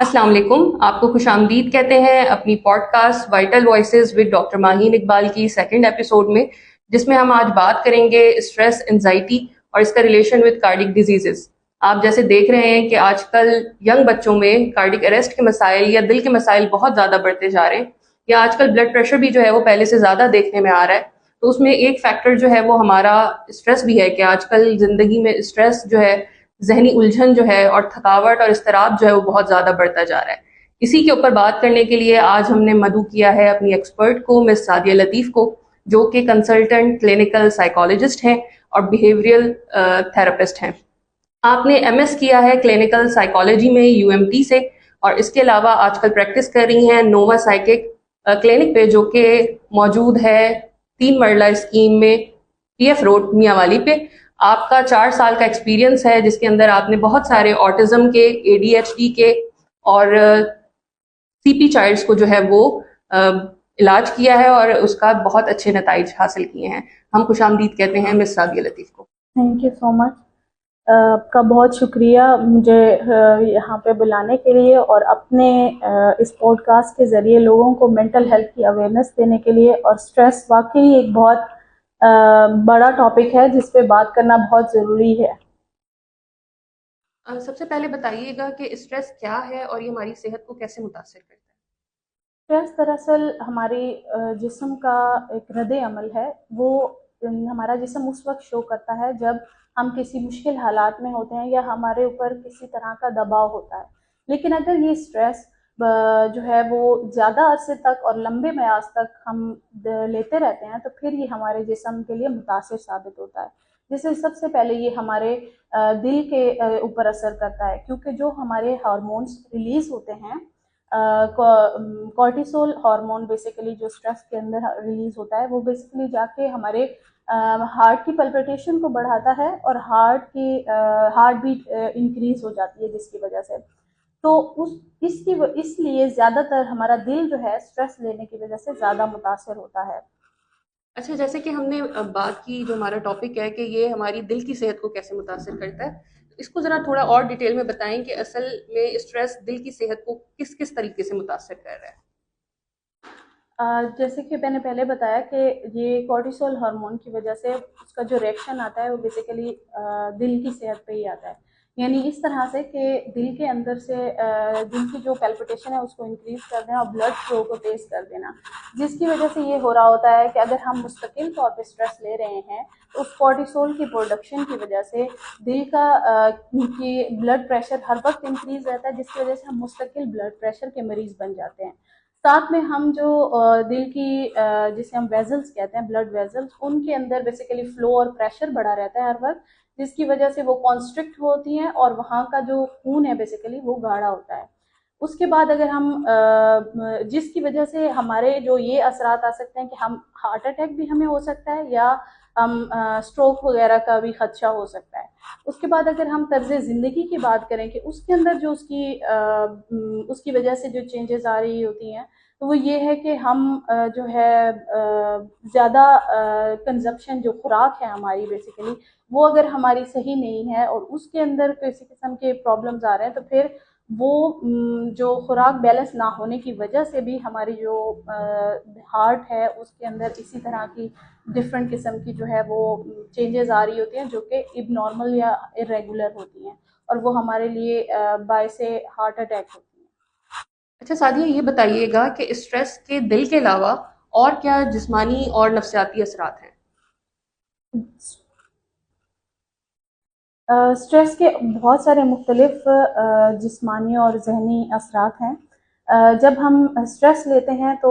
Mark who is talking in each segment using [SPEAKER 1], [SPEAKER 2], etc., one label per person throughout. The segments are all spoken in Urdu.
[SPEAKER 1] السلام علیکم. آپ کو خوش آمدید کہتے ہیں اپنی podcast vital voices with doctor Maheen Iqbal کی سیکنڈ ایپیسوڈ میں، جس میں ہم آج بات کریں گے اسٹریس، انزائٹی اور اس کا ریلیشن ود کارڈک ڈیزیزز. آپ جیسے دیکھ رہے ہیں کہ آج کل ینگ بچوں میں کارڈک اریسٹ کے مسائل یا دل کے مسائل بہت زیادہ بڑھتے جا رہے ہیں، یا آج کل بلڈ پریشر بھی جو ہے وہ پہلے سے زیادہ دیکھنے میں آ رہا ہے. تو اس میں ایک فیکٹر جو ہے وہ ہمارا اسٹریس بھی ہے کہ آج کل زندگی میں اسٹریس جو ہے، ذہنی الجھن جو ہے اور تھکاوٹ اور اضطراب جو ہے وہ بہت زیادہ بڑھتا جا رہا ہے. اسی کے اوپر بات کرنے کے لیے آج ہم نے مدعو کیا ہے اپنی ایکسپرٹ کو، مس سعدیہ لطیف کو، جو کہ کنسلٹنٹ کلینکل سائیکالوجسٹ ہیں اور بیہیویئرل تھراپسٹ ہیں. آپ نے ایم ایس کیا ہے کلینکل سائیکالوجی میں UMT سے، اور اس کے علاوہ آج کل پریکٹس کر رہی ہیں نووا سائیکک کلینک پہ، جو کہ موجود ہے 3 مرلہ اسکیم میں PF روڈ میاں والی پہ. آپ کا 4 سال کا ایکسپیرینس ہے جس کے اندر آپ نے بہت سارے آٹزم کے، ADHD کے اور CP چائلڈس کو جو ہے وہ علاج کیا ہے اور اس کا بہت اچھے نتائج حاصل کیے ہیں. ہم خوش آمدید کہتے ہیں مس سعدیہ لطیف کو.
[SPEAKER 2] تھینک یو سو مچ. آپ کا بہت شکریہ مجھے یہاں پہ بلانے کے لیے اور اپنے اس پوڈ کاسٹ کے ذریعے لوگوں کو مینٹل ہیلتھ کی اویئرنیس دینے کے لیے. اور اسٹریس واقعی ایک بہت بڑا ٹاپک ہے جس پہ بات کرنا بہت ضروری ہے.
[SPEAKER 1] سب سے پہلے بتائیے گا کہ اسٹریس کیا ہے اور یہ ہماری صحت کو کیسے متاثر کرتا ہے؟
[SPEAKER 2] اسٹریس دراصل ہماری جسم کا ایک رد عمل ہے. وہ ہمارا جسم اس وقت شو کرتا ہے جب ہم کسی مشکل حالات میں ہوتے ہیں یا ہمارے اوپر کسی طرح کا دباؤ ہوتا ہے. لیکن اگر یہ اسٹریس جو ہے وہ زیادہ عرصے تک اور لمبے میعاد تک ہم لیتے رہتے ہیں تو پھر یہ ہمارے جسم کے لیے متاثر ثابت ہوتا ہے. جیسے سب سے پہلے یہ ہمارے دل کے اوپر اثر کرتا ہے، کیونکہ جو ہمارے ہارمونس ریلیز ہوتے ہیں، کورٹیسول ہارمون بیسیکلی جو اسٹریس کے اندر ریلیز ہوتا ہے، وہ بیسیکلی جا کے ہمارے ہارٹ کی پلپیٹیشن کو بڑھاتا ہے اور ہارٹ بیٹ انکریز ہو جاتی ہے، جس کی وجہ سے تو اس لیے زیادہ تر ہمارا دل جو ہے اسٹریس لینے کی وجہ سے زیادہ متاثر ہوتا ہے.
[SPEAKER 1] اچھا، جیسے کہ ہم نے بات کی، جو ہمارا ٹاپک ہے کہ یہ ہماری دل کی صحت کو کیسے متاثر کرتا ہے، اس کو ذرا تھوڑا اور ڈیٹیل میں بتائیں کہ اصل میں اسٹریس دل کی صحت کو کس کس طریقے سے متاثر کر رہا ہے.
[SPEAKER 2] جیسے کہ میں نے پہلے بتایا کہ یہ کورٹیسول ہارمون کی وجہ سے اس کا جو ریئیکشن آتا ہے وہ بیسیکلی دل کی صحت پہ ہی آتا ہے. یعنی اس طرح سے کہ دل کے اندر سے دل کی جو پیلپٹیشن ہے اس کو انکریز کر دینا اور بلڈ فلو کو تیز کر دینا، جس کی وجہ سے یہ ہو رہا ہوتا ہے کہ اگر ہم مستقل طور پہ اسٹریس لے رہے ہیں تو اس کورٹیسول کی پروڈکشن کی وجہ سے دل کا بلڈ پریشر ہر وقت انکریز رہتا ہے، جس کی وجہ سے ہم مستقل بلڈ پریشر کے مریض بن جاتے ہیں. ساتھ میں ہم جو دل کی جسے ہم ویزلز کہتے ہیں، بلڈ ویزلز، ان کے اندر بیسیکلی فلو اور پریشر بڑھا رہتا ہے ہر وقت، جس کی وجہ سے وہ کانسٹرکٹ ہوتی ہیں اور وہاں کا جو خون ہے بیسیکلی وہ گاڑھا ہوتا ہے. اس کے بعد اگر ہم جس کی وجہ سے ہمارے جو یہ اثرات آ سکتے ہیں کہ ہم ہارٹ اٹیک بھی ہمیں ہو سکتا ہے یا ہم اسٹروک وغیرہ کا بھی خدشہ ہو سکتا ہے. اس کے بعد اگر ہم طرز زندگی کی بات کریں کہ اس کے اندر جو اس کی وجہ سے جو چینجز آ رہی ہوتی ہیں، تو وہ یہ ہے کہ ہم جو ہے زیادہ کنزپشن جو خوراک ہے ہماری بیسیکلی، وہ اگر ہماری صحیح نہیں ہے اور اس کے اندر کسی قسم کے پرابلمز آ رہے ہیں تو پھر وہ جو خوراک بیلنس نہ ہونے کی وجہ سے بھی ہماری جو ہارٹ ہے اس کے اندر اسی طرح کی ڈفرینٹ قسم کی جو ہے وہ چینجز آ رہی ہوتی ہیں جو کہ اب نارمل یا ارریگولر ہوتی ہیں، اور وہ ہمارے لیے باعث ہارٹ اٹیک ہوتی ہیں.
[SPEAKER 1] اچھا سعدیہ، یہ بتائیے گا کہ اسٹریس کے دل کے علاوہ اور کیا جسمانی اور نفسیاتی اثرات ہیں؟
[SPEAKER 2] اسٹریس کے بہت سارے مختلف جسمانی اور ذہنی اثرات ہیں. جب ہم اسٹریس لیتے ہیں تو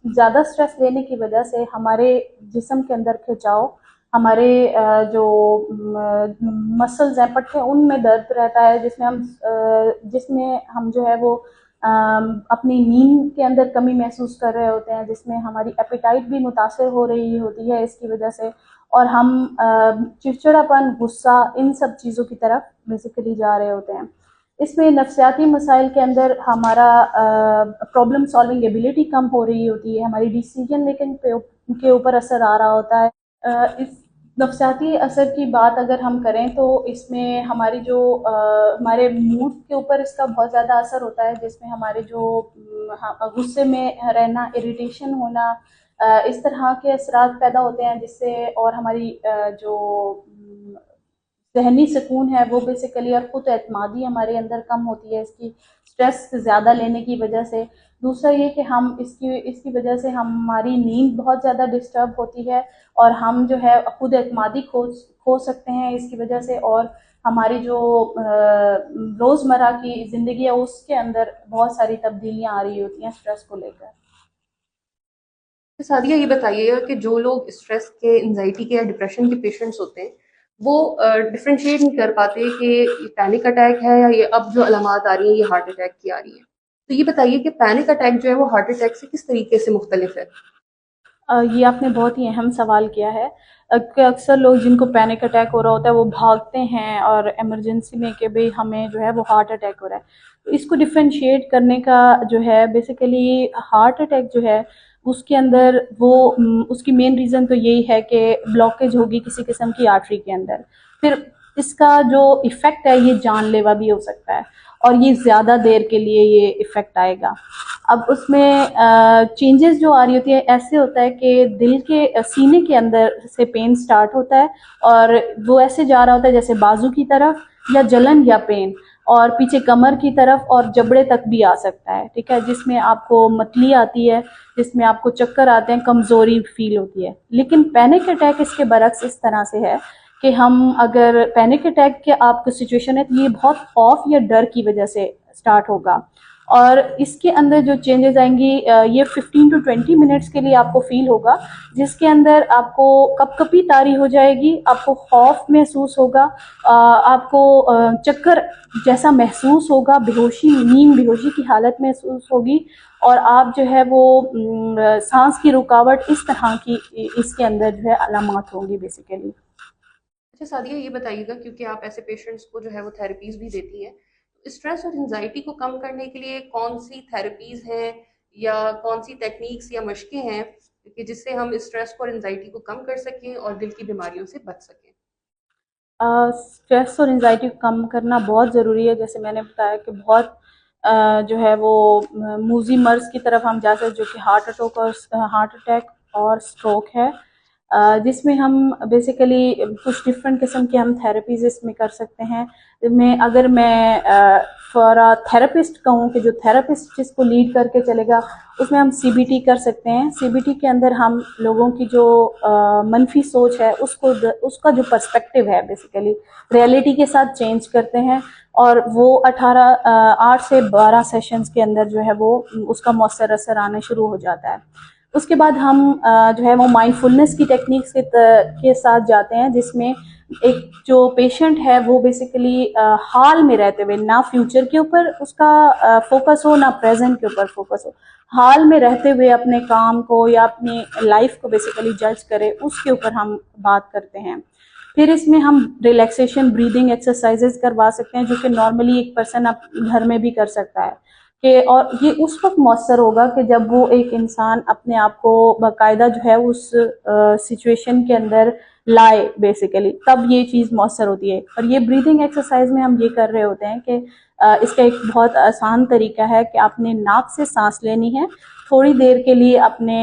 [SPEAKER 2] زیادہ اسٹریس لینے کی وجہ سے ہمارے جسم کے اندر کھچاؤ، ہمارے جو مسلز ہیں پٹھے، ان میں درد رہتا ہے، جس میں ہم جو ہے وہ اپنی نیند کے اندر کمی محسوس کر رہے ہوتے ہیں، جس میں ہماری ایپیٹائٹ بھی متاثر ہو رہی ہوتی ہے اس کی وجہ سے، اور ہم چڑچڑاپن، غصہ، ان سب چیزوں کی طرف بیسیکلی جا رہے ہوتے ہیں. اس میں نفسیاتی مسائل کے اندر ہمارا پرابلم سالونگ ایبیلٹی کم ہو رہی ہوتی ہے، ہماری ڈیسیجن میکنگ کے اوپر اثر آ رہا ہوتا ہے. اس نفسیاتی اثر کی بات اگر ہم کریں تو اس میں ہماری جو ہمارے موڈ کے اوپر اس کا بہت زیادہ اثر ہوتا ہے، جس میں ہمارے جو غصے میں رہنا، اریٹیشن ہونا، اس طرح کے اثرات پیدا ہوتے ہیں، جس سے اور ہماری جو ذہنی سکون ہے وہ بیسیکلی، اور خود اعتمادی ہمارے اندر کم ہوتی ہے اس کی اسٹریس زیادہ لینے کی وجہ سے۔ دوسرا یہ کہ ہم اس کی وجہ سے ہماری نیند بہت زیادہ ڈسٹرب ہوتی ہے، اور ہم جو ہے خود اعتمادی کھو سکتے ہیں اس کی وجہ سے، اور ہماری جو روزمرہ کی زندگی ہے اس کے اندر بہت ساری تبدیلیاں آ رہی ہوتی ہیں اسٹریس کو لے کر۔
[SPEAKER 1] سعدیہ یہ بتائیے گا کہ جو لوگ اسٹریس کے، انزائٹی کے یا ڈپریشن کے پیشنٹس ہوتے ہیں، وہ ڈفرینشیٹ نہیں کر پاتے کہ یہ پینک اٹیک ہے یا یہ اب جو علامات آ رہی ہیں یہ ہارٹ اٹیک کی آ رہی ہیں، تو یہ بتائیے کہ پینک اٹیک جو ہے وہ ہارٹ اٹیک سے کس طریقے سے مختلف ہے؟
[SPEAKER 2] یہ آپ نے بہت ہی اہم سوال کیا ہے کہ اکثر لوگ جن کو پینک اٹیک ہو رہا ہوتا ہے وہ بھاگتے ہیں اور ایمرجنسی میں کہ بھئی ہمیں جو ہے وہ ہارٹ اٹیک ہو رہا ہے۔ تو اس کو ڈفرینشیٹ کرنے کا جو ہے بیسیکلی ہارٹ اٹیک جو ہے اس کے اندر وہ اس کی مین ریزن تو یہی ہے کہ بلاکیج ہوگی کسی قسم کی آرٹری کے اندر، پھر اس کا جو ایفیکٹ ہے یہ جان لیوا بھی ہو سکتا ہے، اور یہ زیادہ دیر کے لیے یہ ایفیکٹ آئے گا۔ اب اس میں چینجز جو آ رہی ہوتی ہے، ایسے ہوتا ہے کہ دل کے سینے کے اندر سے پین سٹارٹ ہوتا ہے، اور وہ ایسے جا رہا ہوتا ہے جیسے بازو کی طرف یا جلن یا پین، اور پیچھے کمر کی طرف اور جبڑے تک بھی آ سکتا ہے، ٹھیک ہے، جس میں آپ کو متلی آتی ہے، جس میں آپ کو چکر آتے ہیں، کمزوری فیل ہوتی ہے۔ لیکن پینک اٹیک اس کے برعکس اس طرح سے ہے کہ ہم اگر پینک اٹیک کے آپ کو سچویشن ہے تو یہ بہت خوف یا ڈر کی وجہ سے سٹارٹ ہوگا، اور اس کے اندر جو چینجز آئیں گی یہ 15 to 20 منٹس کے لیے آپ کو فیل ہوگا، جس کے اندر آپ کو کپ کپی طاری ہو جائے گی، آپ کو خوف محسوس ہوگا، آپ کو چکر جیسا محسوس ہوگا، بیہوشی، نیم بیہوشی کی حالت محسوس ہوگی، اور آپ جو ہے وہ سانس کی رکاوٹ، اس طرح کی اس کے اندر جو ہے علامات ہوں گی بیسیکلی۔
[SPEAKER 1] اچھا سعدیہ یہ بتائیے گا، کیونکہ آپ ایسے پیشنٹس کو جو ہے وہ تھراپیز بھی دیتی ہیں، اسٹریس اور انزائٹی کو کم کرنے کے لیے کون سی تھراپیز ہیں یا کون سی ٹیکنیکس یا مشقیں ہیں کہ جس سے ہم اسٹریس کو اور انزائٹی کو کم کر سکیں اور دل کی بیماریوں سے بچ سکیں؟
[SPEAKER 2] اسٹریس اور انزائٹی کو کم کرنا بہت ضروری ہے، جیسے میں نے بتایا کہ بہت جو ہے وہ موذی مرض کی طرف ہم جا سکتے جو کہ ہارٹ اٹیک اور اسٹروک ہے، جس میں ہم بیسیکلی کچھ ڈفرینٹ قسم کے ہم تھراپیز اس میں کر سکتے ہیں۔ اگر میں فار تھراپسٹ کہوں کہ جو تھراپسٹ جس کو لیڈ کر کے چلے گا، اس میں ہم سی بی ٹی کر سکتے ہیں۔ سی بی ٹی کے اندر ہم لوگوں کی جو منفی سوچ ہے اس کا جو پرسپیکٹیو ہے بیسیکلی ریئلٹی کے ساتھ چینج کرتے ہیں، اور وہ 8 سے 12 سیشنز کے اندر جو ہے وہ اس کا مؤثر اثر آنا شروع ہو جاتا ہے۔ اس کے بعد ہم جو ہے وہ مائنڈ فلنس کی ٹیکنیکس کے ساتھ جاتے ہیں، جس میں ایک جو پیشنٹ ہے وہ بیسیکلی حال میں رہتے ہوئے، نہ فیوچر کے اوپر اس کا فوکس ہو، نہ پریزنٹ کے اوپر فوکس ہو، حال میں رہتے ہوئے اپنے کام کو یا اپنی لائف کو بیسیکلی جج کرے، اس کے اوپر ہم بات کرتے ہیں۔ پھر اس میں ہم ریلیکسیشن بریدنگ ایکسرسائزز کروا سکتے ہیں، جو کہ نارملی ایک پرسن گھر میں بھی کر سکتا ہے، اور یہ اس وقت مؤثر ہوگا کہ جب وہ ایک انسان اپنے آپ کو باقاعدہ جو ہے اس سچویشن کے اندر لائے بیسیکلی، تب یہ چیز مؤثر ہوتی ہے۔ اور یہ بریدنگ ایکسرسائز میں ہم یہ کر رہے ہوتے ہیں کہ اس کا ایک بہت آسان طریقہ ہے کہ آپ نے ناک سے سانس لینی ہے، تھوڑی دیر کے لیے اپنے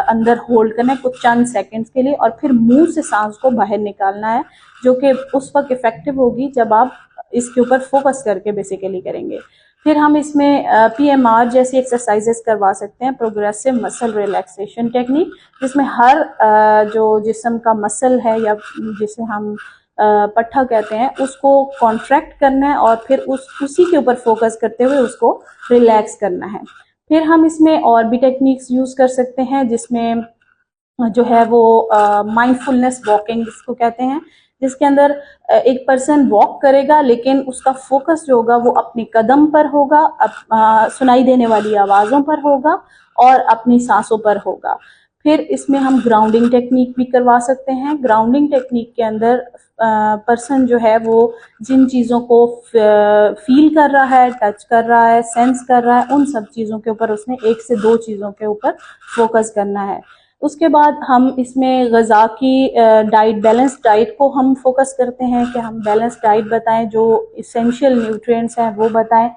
[SPEAKER 2] اندر ہولڈ کرنا ہے، کچھ چند سیکنڈز کے لیے، اور پھر منہ سے سانس کو باہر نکالنا ہے، جو کہ اس وقت افیکٹو ہوگی جب آپ اس کے اوپر فوکس کر کے بیسیکلی کریں گے۔ پھر ہم اس میں پی ایم آر جیسی ایکسرسائزز کروا سکتے ہیں، پروگریسو مسل ریلیکسیشن ٹیکنیک، جس میں ہر جو جسم کا مسل ہے یا جسے ہم پٹھا کہتے ہیں، اس کو کانٹریکٹ کرنا ہے، اور پھر اسی کے اوپر فوکس کرتے ہوئے اس کو ریلیکس کرنا ہے۔ پھر ہم اس میں اور بھی ٹیکنیکس یوز کر سکتے ہیں، جس میں جو ہے وہ مائنڈ فلنس واکنگ جس کو کہتے ہیں، جس کے اندر ایک پرسن واک کرے گا، لیکن اس کا فوکس جو ہوگا وہ اپنے قدم پر ہوگا، سنائی دینے والی آوازوں پر ہوگا، اور اپنی سانسوں پر ہوگا۔ پھر اس میں ہم گراؤنڈنگ ٹیکنیک بھی کروا سکتے ہیں۔ گراؤنڈنگ ٹیکنیک کے اندر پرسن جو ہے وہ جن چیزوں کو فیل کر رہا ہے، ٹچ کر رہا ہے، سینس کر رہا ہے، ان سب چیزوں کے اوپر اس نے 1 سے 2 چیزوں کے اوپر فوکس کرنا ہے۔ اس کے بعد ہم اس میں غذا کی ڈائٹ، بیلنس ڈائٹ کو ہم فوکس کرتے ہیں کہ ہم بیلنس ڈائٹ بتائیں، جو اسینشیل نیوٹرینٹس ہیں وہ بتائیں.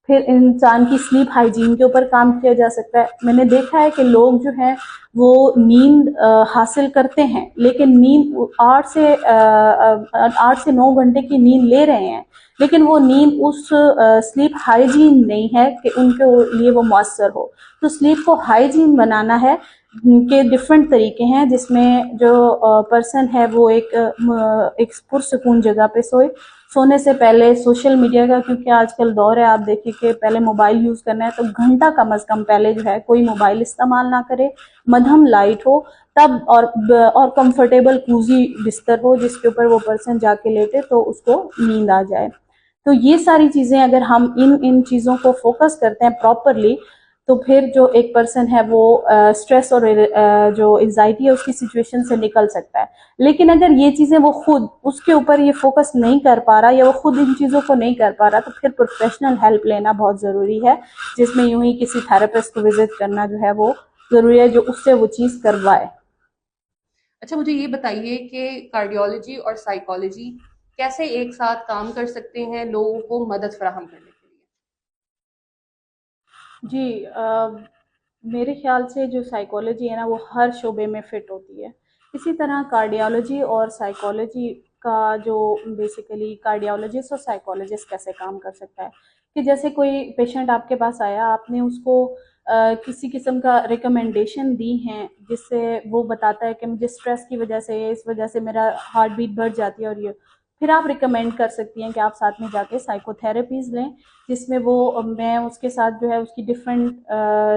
[SPEAKER 2] پھر انسان کی سلیپ ہائیجین کے اوپر کام کیا جا سکتا ہے. میں نے دیکھا ہے کہ لوگ جو ہیں وہ نیند حاصل کرتے ہیں، لیکن نیند 8 سے 9 گھنٹے کی نیند لے رہے ہیں، لیکن وہ نیند اس سلیپ ہائیجین نہیں ہے کہ ان کے لیے وہ مؤثر ہو. تو سلیپ کو ہائیجین بنانا ہے کے ڈفرینٹ طریقے ہیں، جس میں جو پرسن ہے وہ ایک پرسکون جگہ پہ سونے سے پہلے سوشل میڈیا کا، کیونکہ آج کل دور ہے، آپ دیکھیے کہ پہلے موبائل یوز کرنا ہے تو گھنٹہ کم از کم پہلے جو ہے کوئی موبائل استعمال نہ کرے، مدھم لائٹ ہو تب، اور کمفرٹیبل کوزی بستر ہو جس کے اوپر وہ پرسن جا کے لیٹے تو اس کو نیند آ جائے. تو یہ ساری چیزیں اگر ہم ان چیزوں کو فوکس کرتے ہیں پراپرلی، تو پھر جو ایک پرسن ہے وہ اسٹریس اور جو انزائٹی ہے اس کی سچویشن سے نکل سکتا ہے. لیکن اگر یہ چیزیں وہ خود اس کے اوپر یہ فوکس نہیں کر پا رہا، یا وہ خود ان چیزوں کو نہیں کر پا رہا، تو پھر پروفیشنل ہیلپ لینا بہت ضروری ہے، جس میں یوں ہی کسی تھراپسٹ کو وزٹ کرنا جو ہے وہ ضروری ہے، جو اس سے وہ چیز کروائے.
[SPEAKER 1] اچھا مجھے یہ بتائیے کہ کارڈیولوجی اور سائیکالوجی کیسے ایک ساتھ کام کر سکتے ہیں لوگوں کو مدد فراہم کرنے کے لیے؟
[SPEAKER 2] جی، میرے خیال سے جو سائیکالوجی ہے نا وہ ہر شعبے میں فٹ ہوتی ہے. اسی طرح کارڈیالوجی اور سائیکالوجی کا جو بیسیکلی کارڈیالوجسٹ اور سائیکالوجسٹ کیسے کام کر سکتا ہے، کہ جیسے کوئی پیشنٹ آپ کے پاس آیا، آپ نے اس کو کسی قسم کا ریکمنڈیشن دی ہیں جس سے وہ بتاتا ہے کہ مجھے اسٹریس کی وجہ سے، اس وجہ سے میرا ہارٹ بیٹ بڑھ جاتی ہے، اور یہ پھر آپ ریکمینڈ کر سکتی ہیں کہ آپ ساتھ میں جا کے سائیکو تھراپیز لیں، جس میں میں اس کے ساتھ جو ہے اس کی ڈفرینٹ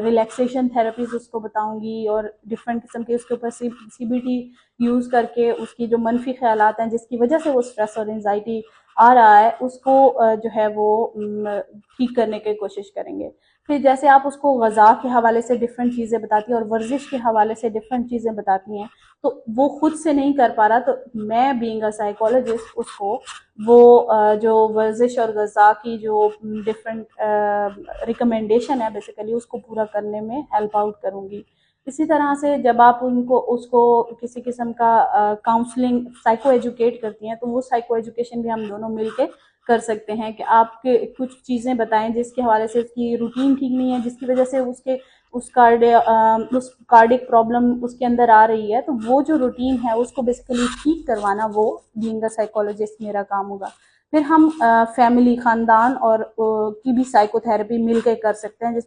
[SPEAKER 2] ریلیکسیشن تھراپیز اس کو بتاؤں گی، اور ڈفرینٹ قسم کے اس کے اوپر CBT یوز کر کے اس کی جو منفی خیالات ہیں جس کی وجہ سے وہ اسٹریس اور انزائٹی آ رہا ہے اس کو جو ہے وہ ٹھیک کرنے کی کوشش کریں گے. پھر جیسے آپ اس کو غذا کے حوالے سے ڈفرینٹ چیزیں بتاتی ہیں اور ورزش کے حوالے سے ڈفرینٹ چیزیں بتاتی ہیں، تو وہ خود سے نہیں کر پا رہا، تو میں بینگ اے سائیکالوجسٹ اس کو وہ جو ورزش اور غذا کی جو ڈفرینٹ ریکمنڈیشن ہے بیسیکلی اس کو پورا کرنے میں ہیلپ آؤٹ کروں گی. اسی طرح سے جب آپ اس کو کسی قسم کا کاؤنسلنگ سائیکو ایجوکیٹ کرتی ہیں، تو وہ سائیکو ایجوکیشن بھی ہم دونوں مل کے کر سکتے ہیں کہ آپ کے کچھ چیزیں بتائیں جس کے حوالے سے اس کی روٹین ٹھیک نہیں ہے، جس کی وجہ سے اس کارڈک پرابلم اس کے اندر آ رہی ہے، تو وہ جو روٹین ہے اس کو بیسیکلی ٹھیک کروانا وہ بینگ اے سائیکالوجسٹ میرا کام ہوگا. پھر ہم فیملی، خاندان اور کی بھی سائیکو تھراپی مل کے کر سکتے ہیں،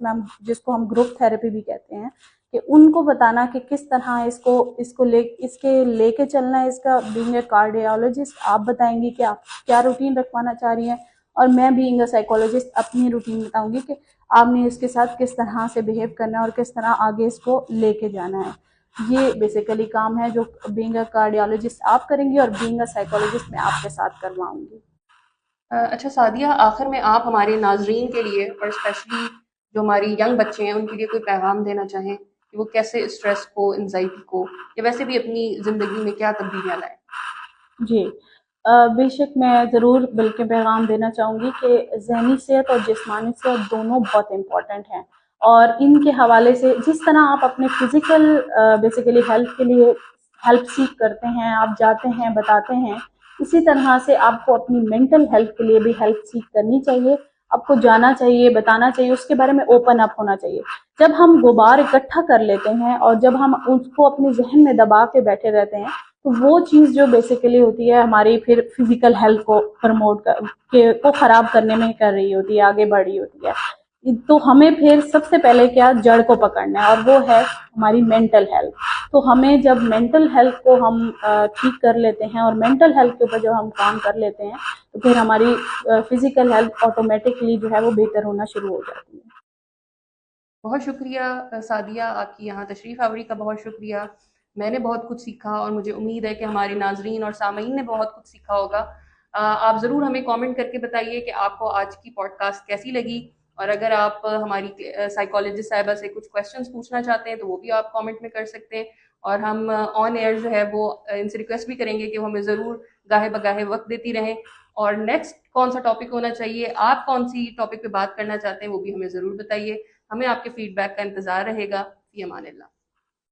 [SPEAKER 2] جس کو ہم گروپ تھراپی بھی کہتے ہیں، کہ ان کو بتانا کہ کس طرح اس کے لے کے چلنا ہے. اس کا بینگ اے کارڈیالوجسٹ آپ بتائیں گی کہ آپ کیا روٹین رکھوانا چاہ رہی ہیں، اور میں بینگ اے سائیکالوجسٹ اپنی روٹین بتاؤں گی کہ آپ نے اس کے ساتھ کس طرح سے بہیو کرنا ہے اور کس طرح آگے اس کو لے کے جانا ہے. یہ بیسیکلی کام ہے جو بینگ اے کارڈیالوجسٹ آپ کریں گی اور بینگ اے سائیکالوجسٹ میں آپ کے ساتھ کرواؤں گی.
[SPEAKER 1] اچھا سعدیہ، آخر میں آپ ہمارے ناظرین کے لیے اور اسپیشلی جو ہماری ینگ بچے ہیں ان کے لیے کوئی پیغام دینا چاہیں کہ وہ کیسے اسٹریس کو، انزائٹی کو، یا ویسے بھی اپنی زندگی میں کیا تبدیلیاں لائیں؟
[SPEAKER 2] جی، بے شک میں ضرور بلکہ پیغام دینا چاہوں گی کہ ذہنی صحت اور جسمانی صحت دونوں بہت امپورٹنٹ ہیں، اور ان کے حوالے سے جس طرح آپ اپنے فزیکل بیسیکلی ہیلتھ کے لیے ہیلپ سیک کرتے ہیں، آپ جاتے ہیں، بتاتے ہیں، اسی طرح سے آپ کو اپنی مینٹل ہیلتھ کے لیے بھی ہیلپ سیک کرنی چاہیے. آپ کو جانا چاہیے، بتانا چاہیے، اس کے بارے میں اوپن اپ ہونا چاہیے. جب ہم غبار اکٹھا کر لیتے ہیں اور جب ہم اس کو اپنے ذہن میں دبا کے بیٹھے رہتے ہیں، تو وہ چیز جو بیسیکلی ہوتی ہے ہماری پھر فزیکل ہیلتھ کو کو خراب کرنے میں کر رہی ہوتی ہے، آگے بڑھ رہی ہوتی ہے. تو ہمیں پھر سب سے پہلے کیا جڑ کو پکڑنا ہے، اور وہ ہے ہماری مینٹل ہیلتھ. تو ہمیں جب مینٹل ہیلتھ کو ہم ٹھیک کر لیتے ہیں اور مینٹل ہیلتھ کے اوپر جب ہم کام کر لیتے ہیں، تو پھر ہماری فزیکل ہیلتھ آٹومیٹکلی جو ہے وہ بہتر ہونا شروع ہو جاتی ہے.
[SPEAKER 1] بہت شکریہ سعدیہ، آپ کی یہاں تشریف آوری کا بہت شکریہ. میں نے بہت کچھ سیکھا اور مجھے امید ہے کہ ہمارے ناظرین اور سامعین نے بہت کچھ سیکھا ہوگا. آپ ضرور ہمیں کامنٹ کر کے بتائیے کہ آپ کو آج کی پوڈ کاسٹ کیسی لگی، اور اگر آپ ہماری سائیکالوجسٹ صاحبہ سے کچھ کویشچنس پوچھنا چاہتے ہیں تو وہ بھی آپ کامنٹ میں کر سکتے ہیں، اور ہم آن ایئر جو ہے وہ ان سے ریکویسٹ بھی کریں گے کہ وہ ہمیں ضرور گاہے بگاہے وقت دیتی رہیں. اور نیکسٹ کون سا ٹاپک ہونا چاہیے، آپ کون سی ٹاپک پہ بات کرنا چاہتے ہیں، وہ بھی ہمیں ضرور بتائیے. ہمیں آپ کے فیڈ بیک کا انتظار رہے گا. فی امان اللہ.